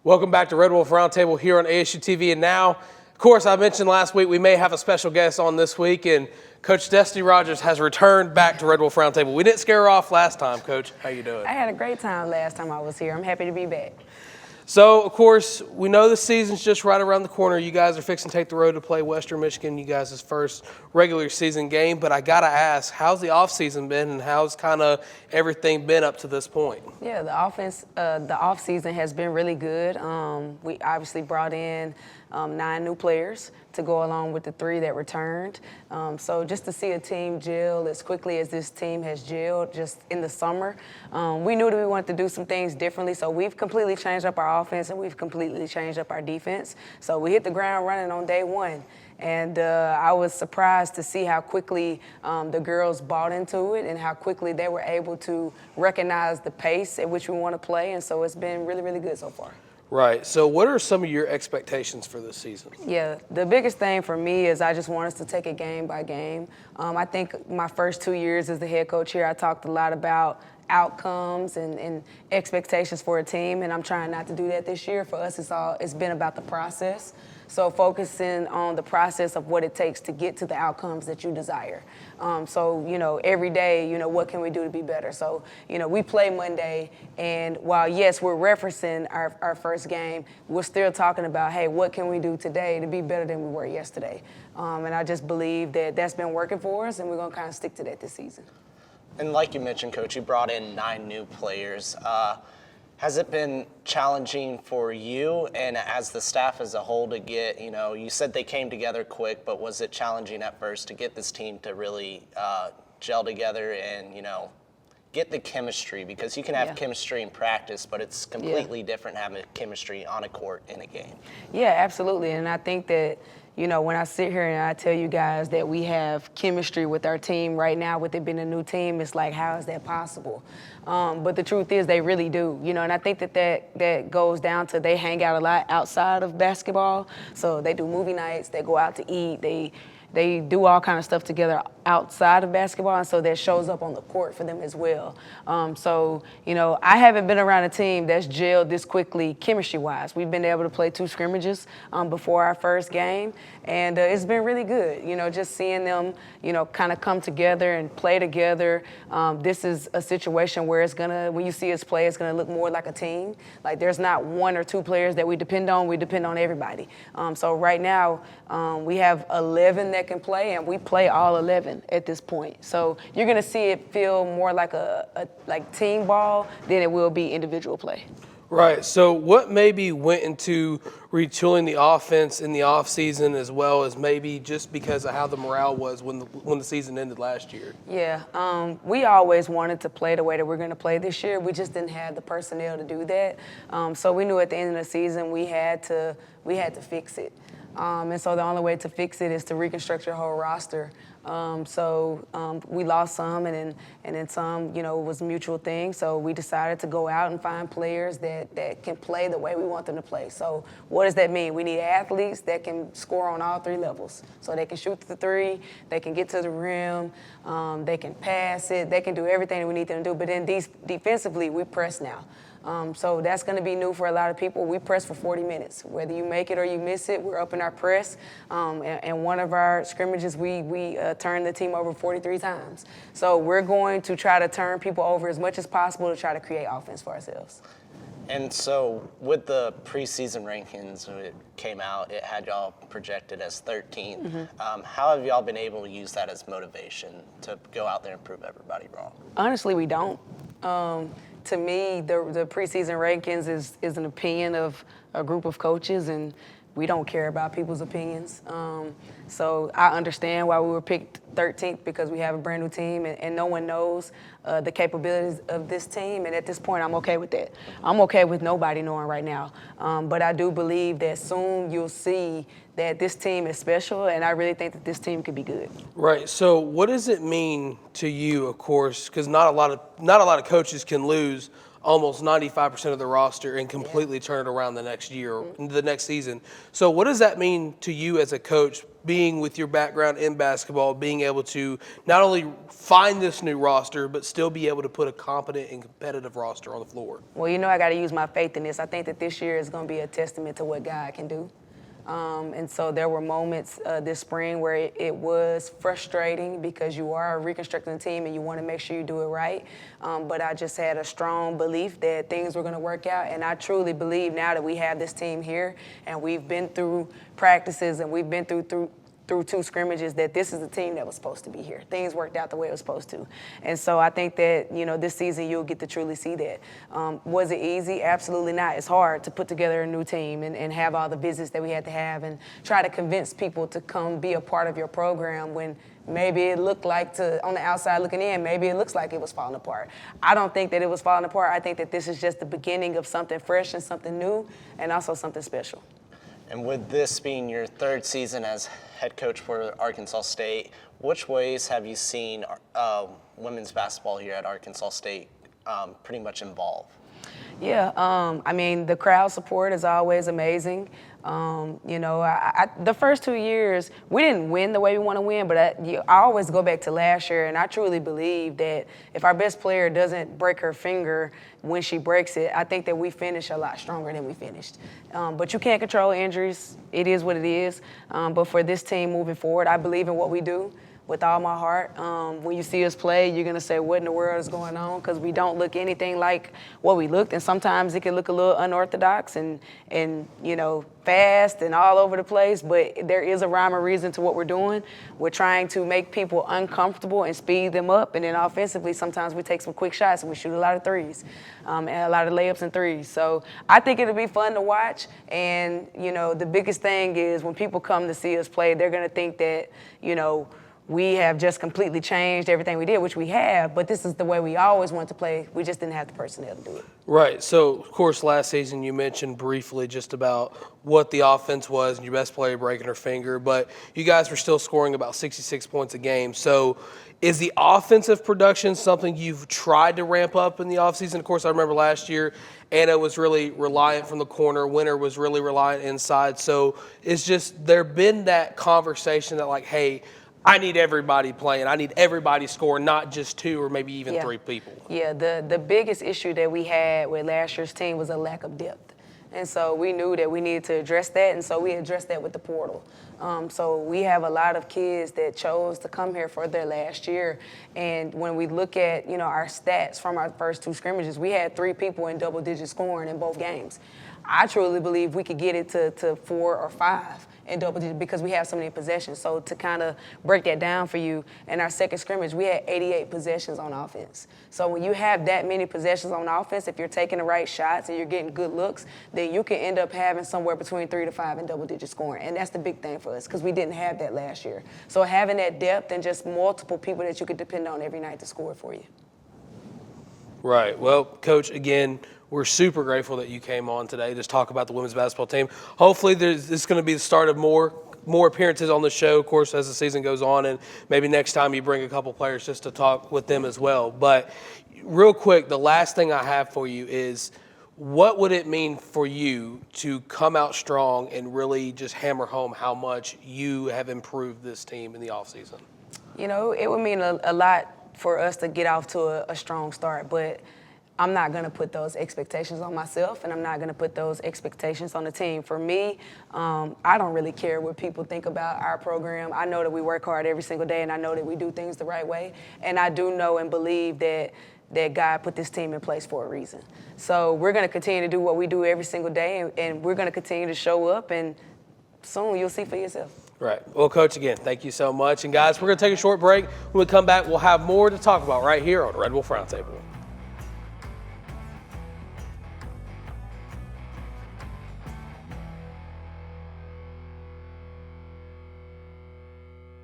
Welcome back to Red Wolf Roundtable here on ASU-TV. And now, of course, I mentioned last week we may have a special guest on this week, and Coach Dezz Rogers has returned back to Red Wolf Roundtable. We didn't scare her off last time, Coach. How you doing? I had a great time last time I was here. I'm happy to be back. So, of course, we know the season's just right around the corner. You guys are fixing to take the road to play Western Michigan, you guys' first regular season game. But I got to ask, how's the offseason been and how's kind of everything been up to this point? Yeah, the offseason has been really good. We obviously brought in 9 new players to go along with the 3 that returned. So just to see a team gel as quickly as this team has gelled just in the summer, we knew that we wanted to do some things differently. So we've completely changed up our offense and we've completely changed up our defense. So we hit the ground running on day one. And I was surprised to see how quickly the girls bought into it and how quickly they were able to recognize the pace at which we want to play. And so it's been really, really good so far. Right. So what are some of your expectations for this season? Yeah, the biggest thing for me is I just want us to take it game by game. I think my first 2 years as the head coach here, I talked a lot about outcomes and expectations for a team, and I'm trying not to do that this year. For us, it's been about the process. So focusing on the process of what it takes to get to the outcomes that you desire. So, every day, what can we do to be better? So, we play Monday, and while, yes, we're referencing our first game, we're still talking about, hey, what can we do today to be better than we were yesterday? And I just believe that that's been working for us, and we're going to kind of stick to that this season. And like you mentioned, Coach, you brought in 9 new players. Has it been challenging for you and as the staff as a whole to get, you said they came together quick, but was it challenging at first to get this team to really gel together and, get the chemistry? Because you can have chemistry in practice, but it's completely different having chemistry on a court in a game. Yeah, absolutely. And I think that, when I sit here and I tell you guys that we have chemistry with our team right now, with it being a new team, it's like, how is that possible? But the truth is they really do, and I think that goes down to they hang out a lot outside of basketball. So they do movie nights, they go out to eat, they do all kind of stuff together outside of basketball, and so that shows up on the court for them as well. So, I haven't been around a team that's gelled this quickly chemistry-wise. We've been able to play 2 scrimmages before our first game, and it's been really good, just seeing them, kind of come together and play together. This is a situation where when you see us play, it's gonna look more like a team. Like there's not 1 or 2 players that we depend on everybody. So right now, we have 11 that can play, and we play all 11 at this point. So you're going to see it feel more like like team ball than it will be individual play. Right. So what maybe went into retooling the offense in the offseason as well as maybe just because of how the morale was when the season ended last year? Yeah. We always wanted to play the way that we're going to play this year. We just didn't have the personnel to do that. So we knew at the end of the season we had to fix it. And so the only way to fix it is to reconstruct your whole roster. We lost some, and then some, it was a mutual thing. So we decided to go out and find players that can play the way we want them to play. So what does that mean? We need athletes that can score on all 3 levels. So they can shoot the 3, they can get to the rim, they can pass it, they can do everything that we need them to do. But then defensively, we press now. So that's going to be new for a lot of people. We press for 40 minutes. Whether you make it or you miss it, we're up in our press. And one of our scrimmages, we turned the team over 43 times. So we're going to try to turn people over as much as possible to try to create offense for ourselves. And so with the preseason rankings, when it came out, it had y'all projected as 13th. Mm-hmm. How have y'all been able to use that as motivation to go out there and prove everybody wrong? Honestly, we don't. To me, the preseason rankings is an opinion of a group of coaches, and we don't care about people's opinions. So I understand why we were picked 13th, because we have a brand new team and no one knows the capabilities of this team. And at this point, I'm okay with that. I'm okay with nobody knowing right now. But I do believe that soon you'll see that this team is special, and I really think that this team could be good. Right. So what does it mean to you, of course, because not a lot of coaches can lose almost 95% of the roster and completely turn it around the next year, the next season. So what does that mean to you as a coach, being with your background in basketball, being able to not only find this new roster, but still be able to put a competent and competitive roster on the floor? Well, I got to use my faith in this. I think that this year is going to be a testament to what God can do. And so there were moments this spring where it was frustrating because you are reconstructing the team and you want to make sure you do it right. But I just had a strong belief that things were going to work out. And I truly believe now that we have this team here and we've been through practices and we've been through 2 scrimmages, that this is the team that was supposed to be here. Things worked out the way it was supposed to. And so I think that, this season you'll get to truly see that. Was it easy? Absolutely not. It's hard to put together a new team and have all the visits that we had to have and try to convince people to come be a part of your program when maybe it looked like, on the outside looking in, maybe it looks like it was falling apart. I don't think that it was falling apart. I think that this is just the beginning of something fresh and something new and also something special. And with this being your 3rd season as head coach for Arkansas State, which ways have you seen women's basketball here at Arkansas State pretty much evolve? Yeah, the crowd support is always amazing. The first 2 years, we didn't win the way we want to win, but I always go back to last year, and I truly believe that if our best player doesn't break her finger when she breaks it, I think that we finish a lot stronger than we finished. But you can't control injuries. It is what it is. But for this team moving forward, I believe in what we do with all my heart. When you see us play, you're going to say, what in the world is going on? Because we don't look anything like what we looked. And sometimes it can look a little unorthodox and fast and all over the place. But there is a rhyme or reason to what we're doing. We're trying to make people uncomfortable and speed them up. And then offensively, sometimes we take some quick shots and we shoot a lot of threes and a lot of layups and threes. So I think it'll be fun to watch. And, the biggest thing is when people come to see us play, they're going to think that, we have just completely changed everything we did, which we have, but this is the way we always wanted to play. We just didn't have the personnel to do it. Right. So, of course, last season you mentioned briefly just about what the offense was and your best player breaking her finger, but you guys were still scoring about 66 points a game. So is the offensive production something you've tried to ramp up in the offseason? Of course, I remember last year Anna was really reliant from the corner. Winter was really reliant inside. So it's just there been that conversation that, like, hey, I need everybody playing. I need everybody scoring, not just 2 or maybe even 3 people. Yeah, the biggest issue that we had with last year's team was a lack of depth. And so we knew that we needed to address that, and so we addressed that with the portal. So we have a lot of kids that chose to come here for their last year. And when we look at, our stats from our first 2 scrimmages, we had 3 people in double-digit scoring in both games. I truly believe we could get it to 4 or 5 in double digits because we have so many possessions. So to kind of break that down for you, in our second scrimmage, we had 88 possessions on offense. So when you have that many possessions on offense, if you're taking the right shots and you're getting good looks, then you can end up having somewhere between 3 to 5 in double-digit scoring. And that's the big thing for us because we didn't have that last year. So having that depth and just multiple people that you could depend on every night to score for you. Right. Well, Coach, again, we're super grateful that you came on today to talk about the women's basketball team. Hopefully this is going to be the start of more appearances on the show, of course, as the season goes on, and maybe next time you bring a couple players just to talk with them as well. But real quick, the last thing I have for you is what would it mean for you to come out strong and really just hammer home how much you have improved this team in the offseason? It would mean a lot for us to get off to a strong start, but I'm not going to put those expectations on myself, and I'm not going to put those expectations on the team. For me, I don't really care what people think about our program. I know that we work hard every single day, and I know that we do things the right way. And I do know and believe that God put this team in place for a reason. So we're going to continue to do what we do every single day, and we're going to continue to show up, and soon you'll see for yourself. Right. Well, Coach, again, thank you so much. And, guys, we're going to take a short break. When we come back, we'll have more to talk about right here on Red Wolf Roundtable.